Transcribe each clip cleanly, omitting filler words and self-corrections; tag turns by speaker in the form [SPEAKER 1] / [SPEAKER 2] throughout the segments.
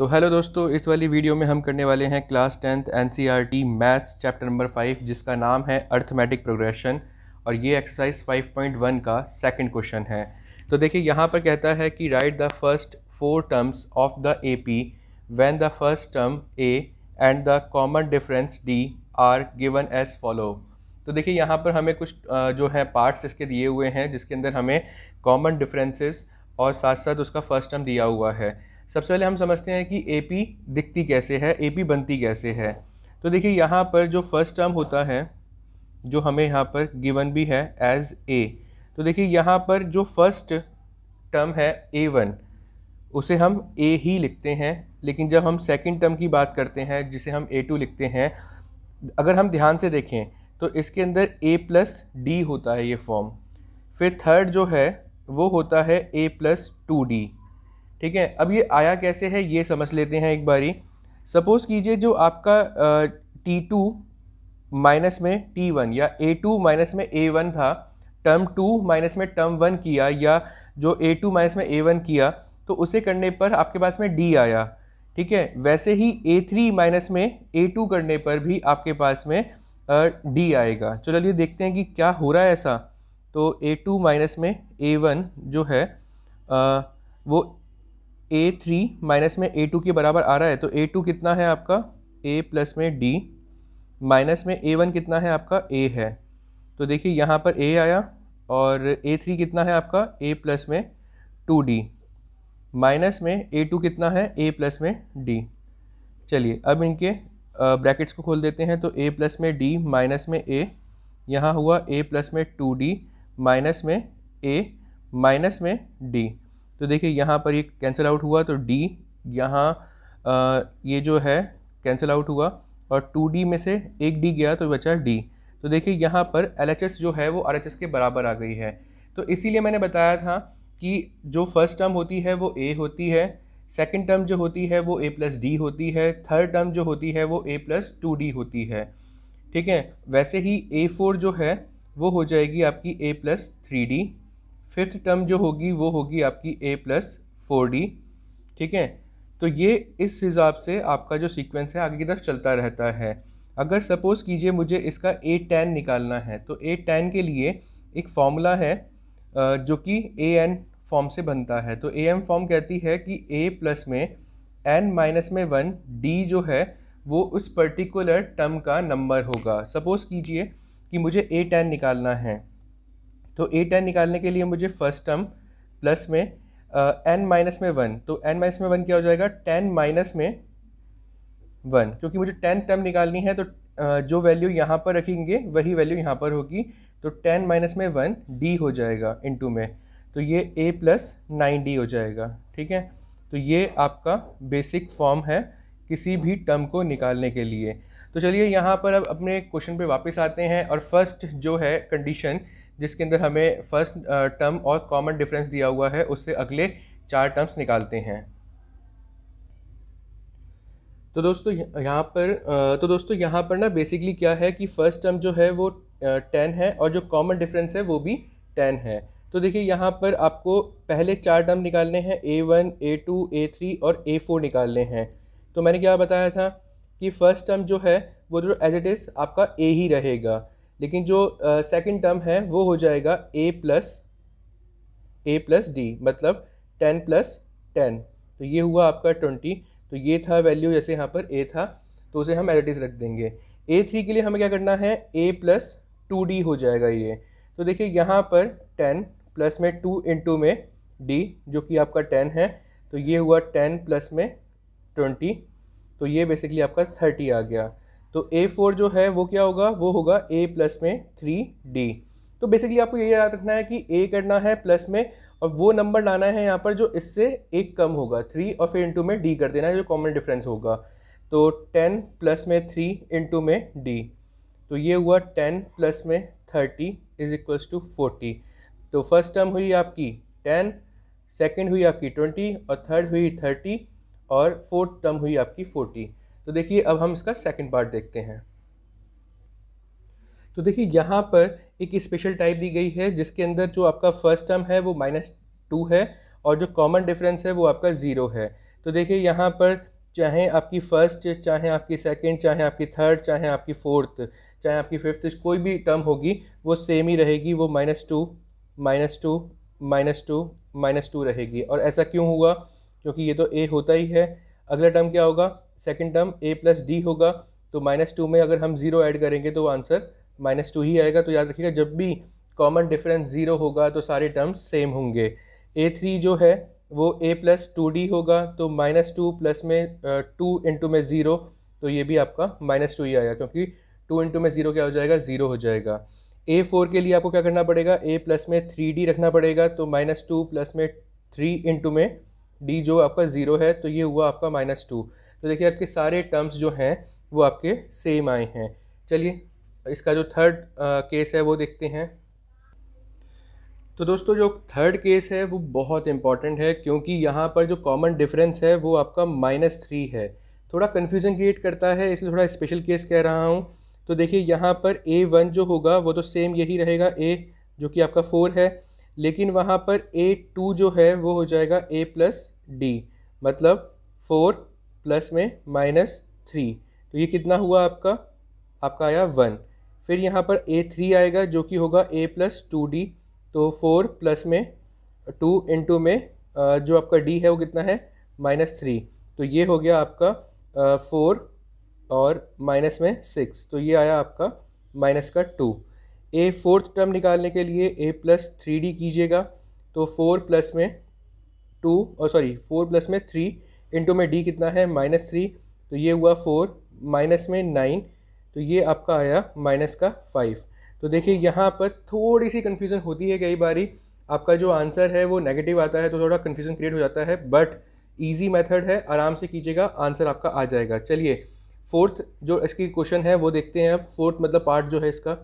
[SPEAKER 1] तो हेलो दोस्तों, इस वाली वीडियो में हम करने वाले हैं class 10th NCERT maths chapter number 5 जिसका नाम है अर्थमेटिक प्रोग्रेशन। और ये एक्सरसाइज 5.1 का सेकंड क्वेश्चन है। तो देखिए यहाँ पर कहता है कि write the first 4 terms of the AP when the first term A and the common difference D are given as follow. तो देखिए यहाँ पर हमें कुछ जो है पार्ट्स इसके दिए हुए हैं जिसके अंदर हमें कॉमन डिफरेंसेस और साथ साथ उसका फर्स्ट टर्म दिया हुआ है। सबसे पहले हम समझते हैं कि AP दिखती कैसे है, AP बनती कैसे है। तो देखिए यहाँ पर जो फर्स्ट टर्म होता है जो हमें यहाँ पर गिवन भी है एज A। तो देखिए यहाँ पर जो फर्स्ट टर्म है A1 उसे हम A ही लिखते हैं, लेकिन जब हम सेकंड टर्म की बात करते हैं जिसे हम A2 लिखते हैं, अगर हम ध्यान से देखें तो इसके अंदर A प्लस डी होता है ये फॉर्म। फिर थर्ड जो है वो होता है A प्लस 2D। ठीक है, अब ये आया कैसे है ये समझ लेते हैं एक बारी। सपोज़ कीजिए जो आपका T2 माइनस में T1 या A2 माइनस में A1 था, टर्म 2 माइनस में टर्म 1 किया, या जो A2 माइनस में A1 किया, तो उसे करने पर आपके पास में D आया। ठीक है, वैसे ही A3 माइनस में A2 करने पर भी आपके पास में D आएगा। चलिए देखते हैं कि क्या हो रहा है ऐसा। तो A2 माइनस में A1 जो है वो A3 माइनस में A2 के बराबर आ रहा है। तो A2 कितना है आपका A प्लस में D, माइनस में A1 कितना है आपका A है। तो देखिए यहाँ पर A आया, और A3 कितना है आपका A प्लस में 2D, माइनस में A2 कितना है A प्लस में D। चलिए अब इनके ब्रैकेट्स को खोल देते हैं। तो A प्लस में D माइनस में A, यहाँ हुआ A प्लस में 2D माइनस में A माइनस में D। तो देखिए यहाँ पर ये कैंसिल आउट हुआ, तो D यहाँ ये जो है कैंसिल आउट हुआ, और 2D में से एक D गया तो बचा D। तो देखिए यहाँ पर LHS जो है वो RHS के बराबर आ गई है। तो इसीलिए मैंने बताया था कि जो फर्स्ट टर्म होती है वो A होती है, सेकंड टर्म जो होती है वो A प्लस D होती है, थर्ड टर्म जो होती है वो A प्लस 2D होती है। ठीक है, वैसे ही A4 जो है वो हो जाएगी आपकी A plus 3D, fifth term जो होगी वो होगी आपकी A प्लस 4D। ठीक है, तो ये इस हिसाब से आपका जो सीक्वेंस है आगे की तरफ चलता रहता है। अगर सपोज़ कीजिए मुझे इसका A10 निकालना है, तो A10 के लिए एक फॉर्मूला है जो कि AN फॉर्म से बनता है। तो AM फॉर्म कहती है कि A प्लस में N माइनस में 1 D जो है वो उस पर्टिकुलर टर्म का नंबर होगा। सपोज़ कीजिए कि मुझे A10 निकालना है, तो A10 निकालने के लिए मुझे फर्स्ट टर्म प्लस में n माइनस में 1, तो n माइनस में 1 क्या हो जाएगा 10 माइनस में 1, क्योंकि मुझे 10 टर्म निकालनी है। तो जो वैल्यू यहाँ पर रखेंगे वही वैल्यू यहाँ पर होगी। तो 10 माइनस में 1 D हो जाएगा इनटू में, तो ये A प्लस 9D हो जाएगा। ठीक है, तो ये आपका बेसिक फॉर्म है किसी भी टर्म को निकालने के लिए। तो चलिए यहाँ पर अब अपने क्वेश्चन पे वापस आते हैं, और फर्स्ट जो है कंडीशन जिसके अंदर हमें फर्स्ट टर्म और कॉमन डिफरेंस दिया हुआ है उससे अगले 4 टर्म्स निकालते हैं। तो दोस्तों यहाँ पर ना बेसिकली क्या है कि फर्स्ट टर्म जो है वो 10 है, और जो कॉमन डिफरेंस है वो भी 10 है। तो देखिए यहाँ पर आपको पहले 4 टर्म निकालने हैं, A1 A2 A3 और A4 निकालने हैं। तो मैंने क्या बताया था कि फर्स्ट टर्म जो है वो जो एज इट इज़ आपका A ही रहेगा, लेकिन जो सेकंड टर्म है वो हो जाएगा A प्लस D, मतलब 10 प्लस 10, तो ये हुआ आपका 20। तो ये था वैल्यू, जैसे यहाँ पर A था तो उसे हम एज इट इज़ रख देंगे। A3 के लिए हमें क्या करना है A प्लस 2D हो जाएगा ये। तो देखिए यहाँ पर 10 प्लस में 2 इंटू में D जो कि आपका 10 है, तो ये हुआ 10 प्लस में 20, तो ये बेसिकली आपका 30 आ गया। तो A4 जो है वो क्या होगा, वो होगा A प्लस में 3D। तो बेसिकली आपको ये याद रखना है कि A करना है प्लस में, और वो नंबर लाना है यहाँ पर जो इससे एक कम होगा 3, और फिर इंटू में D कर देना है जो कॉमन डिफरेंस होगा। तो 10 प्लस में 3 इंटू में D, तो ये हुआ 10 प्लस में 30 इज इक्वल्स टू 40। तो फर्स्ट टर्म हुई आपकी 10, सेकेंड हुई आपकी 20, और थर्ड हुई 30, और फोर्थ टर्म हुई आपकी 40। तो देखिए अब हम इसका सेकंड पार्ट देखते हैं। तो देखिए यहाँ पर एक स्पेशल टाइप दी गई है जिसके अंदर जो आपका फर्स्ट टर्म है वो -2 है, और जो कॉमन डिफरेंस है वो आपका 0 है। तो देखिए यहाँ पर चाहे आपकी फ़र्स्ट, चाहे आपकी सेकंड, चाहे आपकी थर्ड, चाहे आपकी फोर्थ, चाहे आपकी फिफ्थ, कोई भी टर्म होगी वो सेम ही रहेगी, वो -2 -2 -2 -2 रहेगी। और ऐसा क्यों हुआ? क्योंकि ये तो a होता ही है। अगला टर्म क्या होगा? Second term a plus D होगा, तो -2 में अगर हम 0 ऐड करेंगे तो वो आंसर -2 ही आएगा। तो याद रखिएगा, जब भी कॉमन डिफरेंस 0 होगा तो सारे टर्म्स सेम होंगे। a3 जो है वो a प्लस 2d होगा, तो -2 प्लस में 2 इंटू में 0, तो ये भी आपका -2 ही आएगा, क्योंकि 2 इंटू में 0 क्या हो जाएगा? 0 हो जाएगा। a4 के लिए आपको क्या करना पड़ेगा? a प्लस में 3d रखना पड़ेगा, तो -2 प्लस में 3 इंटू में d जो आपका 0 है, तो ये हुआ आपका -2। तो देखिए आपके सारे टर्म्स जो हैं वो आपके सेम आए हैं। चलिए इसका जो थर्ड केस है वो देखते हैं। तो दोस्तों जो थर्ड केस है वो बहुत इंपॉर्टेंट है, क्योंकि यहाँ पर जो कॉमन डिफरेंस है वो आपका -3 है। थोड़ा कन्फ्यूज़न क्रिएट करता है, इसलिए थोड़ा स्पेशल केस कह रहा हूँ। तो देखिए यहाँ पर a1 जो होगा वो तो सेम यही रहेगा, a जो कि आपका 4 है, लेकिन वहाँ पर a2 जो है वो हो जाएगा a प्लस डी, मतलब 4 प्लस में -3, तो ये कितना हुआ आपका? आपका आया 1। फिर यहाँ पर a3 आएगा जो कि होगा a प्लस 2d, तो 4 प्लस में 2 इंटू में जो आपका d है वो कितना है? -3, तो ये हो गया आपका 4 और माइनस में 6, तो ये आया आपका -2। फोर्थ टर्म निकालने के लिए a प्लस 3d कीजिएगा, तो 4 प्लस में 2 और 4 प्लस में 3 इंटू में d कितना है? -3, तो ये हुआ 4 माइनस में 9, तो ये आपका आया -5। तो देखिए यहाँ पर थोड़ी सी कन्फ्यूज़न होती है कई बारी, आपका जो आंसर है वो नेगेटिव आता है तो थोड़ा कन्फ्यूज़न क्रिएट हो जाता है, बट इजी मेथड है, आराम से कीजिएगा, आंसर आपका आ जाएगा। चलिए फोर्थ जो इसकी क्वेश्चन है वो देखते हैं अब। फोर्थ मतलब पार्ट जो है इसका।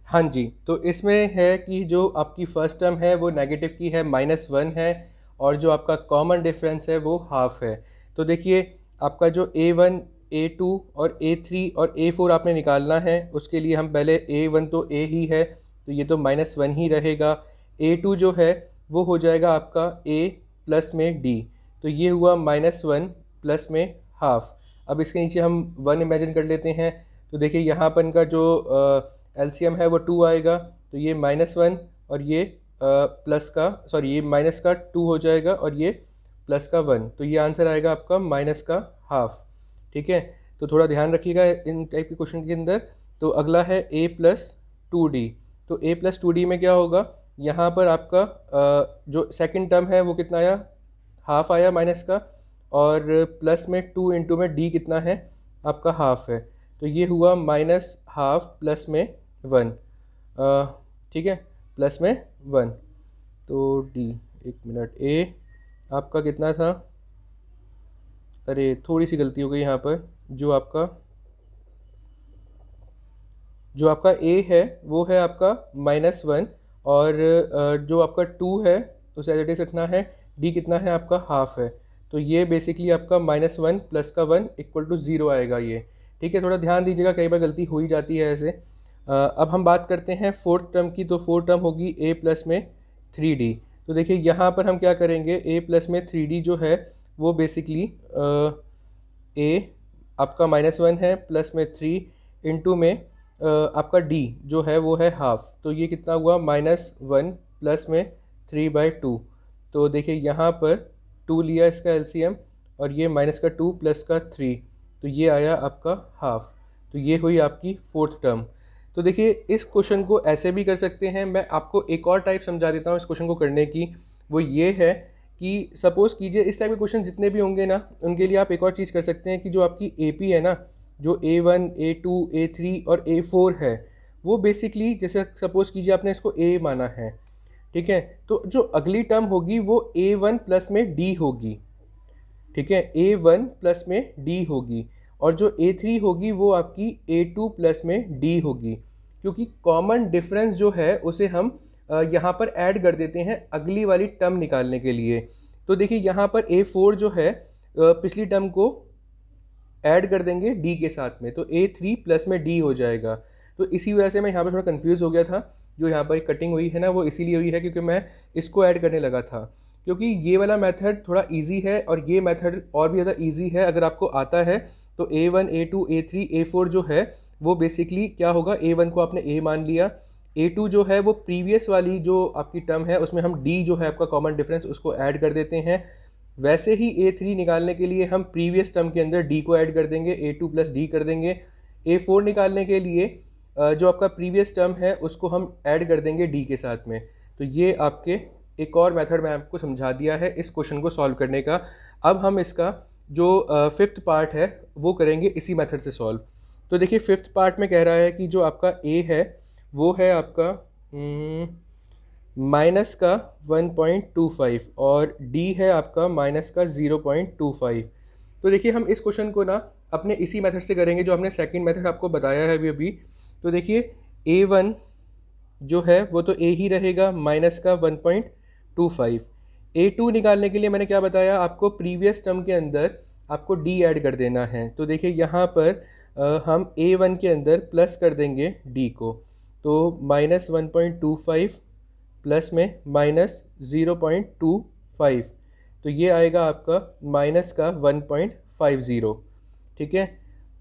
[SPEAKER 1] हाँ जी, तो इसमें है कि जो आपकी फ़र्स्ट टर्म है वो नेगेटिव की है, -1 है, और जो आपका कॉमन डिफरेंस है वो हाफ है। तो देखिए आपका जो a1, a2 और a3 और a4 आपने निकालना है, उसके लिए हम पहले a1 तो a ही है, तो ये तो -1 ही रहेगा। a2 जो है वो हो जाएगा आपका a प्लस में d, तो ये हुआ -1 प्लस में हाफ। अब इसके नीचे हम 1 इमेजिन कर लेते हैं, तो देखिए यहाँ पर इनका जो एलसीएम है वो 2 आएगा, तो ये -1 और ये प्लस का ये माइनस का 2 हो जाएगा और ये प्लस का 1, तो ये आंसर आएगा आपका माइनस का हाफ। ठीक है, तो थोड़ा ध्यान रखिएगा इन टाइप के क्वेश्चन के अंदर। तो अगला है a प्लस 2d, तो a प्लस 2d में क्या होगा? यहाँ पर आपका जो सेकंड टर्म है वो कितना आया? हाफ आया माइनस का, और प्लस में 2 इंटू में d कितना है? आपका हाफ है, तो ये हुआ -हाफ प्लस में 1। ठीक है, प्लस में 1, तो d, एक मिनट, a आपका कितना था? अरे थोड़ी सी गलती हो गई यहाँ पर, जो आपका a है वो है आपका -1, और जो आपका 2 है उसे एज इट इज़ रखना है, d कितना है? आपका हाफ है, तो ये बेसिकली आपका -1 प्लस का 1 इक्वल टू 0 आएगा ये। ठीक है, थोड़ा ध्यान दीजिएगा, कई बार गलती हो ही जाती है ऐसे। अब हम बात करते हैं फोर्थ टर्म की, तो फोर्थ टर्म होगी a प्लस में 3d। तो देखिए यहाँ पर हम क्या करेंगे, a प्लस में 3d जो है वो बेसिकली a आपका -1 है प्लस में 3 इंटू में आपका d जो है वो है हाफ, तो ये कितना हुआ? -1 प्लस में 3/2। तो देखिए यहाँ पर 2 लिया इसका एलसीएम, और ये माइनस का 2 प्लस का 3, तो ये आया आपका हाफ। तो ये हुई आपकी फोर्थ टर्म। तो देखिए इस क्वेश्चन को ऐसे भी कर सकते हैं, मैं आपको एक और टाइप समझा देता हूँ इस क्वेश्चन को करने की। वो ये है कि सपोज़ कीजिए इस टाइप के क्वेश्चन जितने भी होंगे ना, उनके लिए आप एक और चीज़ कर सकते हैं कि जो आपकी AP है ना, जो A1, A2, A3 और A4 है, वो बेसिकली जैसे सपोज़ कीजिए आपने इसको A माना है, ठीक है, तो जो अगली टर्म होगी वो A1 प्लस में D होगी। ठीक है, A1 प्लस में D होगी, और जो A3 होगी वो आपकी A2 प्लस में D होगी, क्योंकि कॉमन डिफरेंस जो है उसे हम यहाँ पर ऐड कर देते हैं अगली वाली टर्म निकालने के लिए। तो देखिए यहाँ पर A4 जो है पिछली टर्म को ऐड कर देंगे D के साथ में, तो A3 प्लस में D हो जाएगा। तो इसी वजह से मैं यहाँ पर थोड़ा कंफ्यूज हो गया था जो यहाँ पर कटिंग हुई है ना वो इसीलिए हुई है क्योंकि मैं इसको ऐड करने लगा था, क्योंकि ये वाला मेथड थोड़ा इजी है और ये मेथड और भी ज़्यादा इजी है अगर आपको आता है। तो A1 A2 A3 A4 जो है वो बेसिकली क्या होगा, A1 को आपने A मान लिया, A2 जो है वो प्रीवियस वाली जो आपकी टर्म है उसमें हम D जो है आपका कॉमन डिफरेंस उसको ऐड कर देते हैं। वैसे ही A3 निकालने के लिए हम प्रीवियस टर्म के अंदर D को ऐड कर देंगे, A2 प्लस D कर देंगे। A4 निकालने के लिए जो आपका प्रीवियस टर्म है उसको हम ऐड कर देंगे D के साथ में। तो ये आपके एक और मेथड मैं आपको समझा दिया है इस क्वेश्चन को सॉल्व करने का। अब हम इसका जो फिफ्थ पार्ट है वो करेंगे इसी मेथड से सॉल्व। तो देखिए फिफ्थ पार्ट में कह रहा है कि जो आपका A है वो है आपका माइनस का 1.25 और D है आपका माइनस का 0.25। तो देखिए हम इस क्वेश्चन को ना अपने इसी मेथड से करेंगे जो हमने सेकंड मेथड आपको बताया है अभी। तो देखिए A1 जो है वो तो A ही रहेगा माइनस का 1.25। A2 निकालने के लिए मैंने क्या बताया आपको, प्रीवियस टर्म के अंदर आपको D ऐड कर देना है। तो देखिए यहाँ पर हम A1 के अंदर प्लस कर देंगे D को, तो माइनस 1.25 प्लस में माइनस 0.25, तो ये आएगा आपका माइनस का 1.50। ठीक है।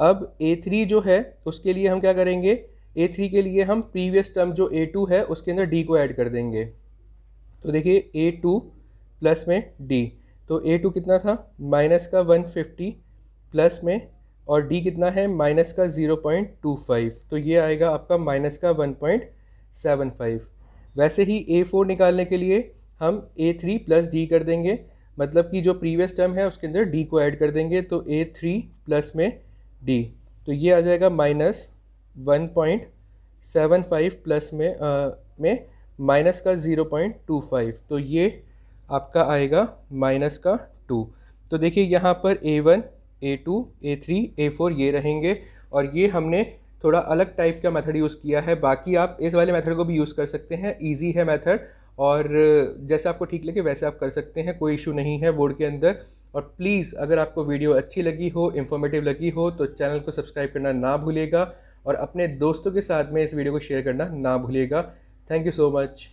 [SPEAKER 1] अब A3 जो है उसके लिए हम क्या करेंगे, A3 के लिए हम प्रीवियस टर्म जो A2 है उसके अंदर D को ऐड कर देंगे। तो देखिए A2 प्लस में D, तो A2 कितना था माइनस का 150 प्लस में, और D कितना है माइनस का 0.25, तो ये आएगा आपका माइनस का 1.75। वैसे ही A4 निकालने के लिए हम A3 प्लस D कर देंगे, मतलब कि जो प्रीवियस टर्म है उसके अंदर D को ऐड कर देंगे, तो A3 प्लस में D, तो ये आ जाएगा माइनस 1.75 प्लस में माइनस का 0.25, तो ये आपका आएगा माइनस का 2। तो देखिए यहाँ पर A1 A2 A3 A4 ये रहेंगे, और ये हमने थोड़ा अलग टाइप का मेथड यूज़ किया है। बाकी आप इस वाले मेथड को भी यूज़ कर सकते हैं, इजी है मेथड, और जैसे आपको ठीक लगे वैसे आप कर सकते हैं, कोई इशू नहीं है बोर्ड के अंदर। और प्लीज़ अगर आपको वीडियो अच्छी लगी हो, इन्फॉर्मेटिव लगी हो, तो चैनल को सब्सक्राइब करना ना भूलिएगा और अपने दोस्तों के साथ में इस वीडियो को शेयर करना ना भूलिएगा। Thank you so much.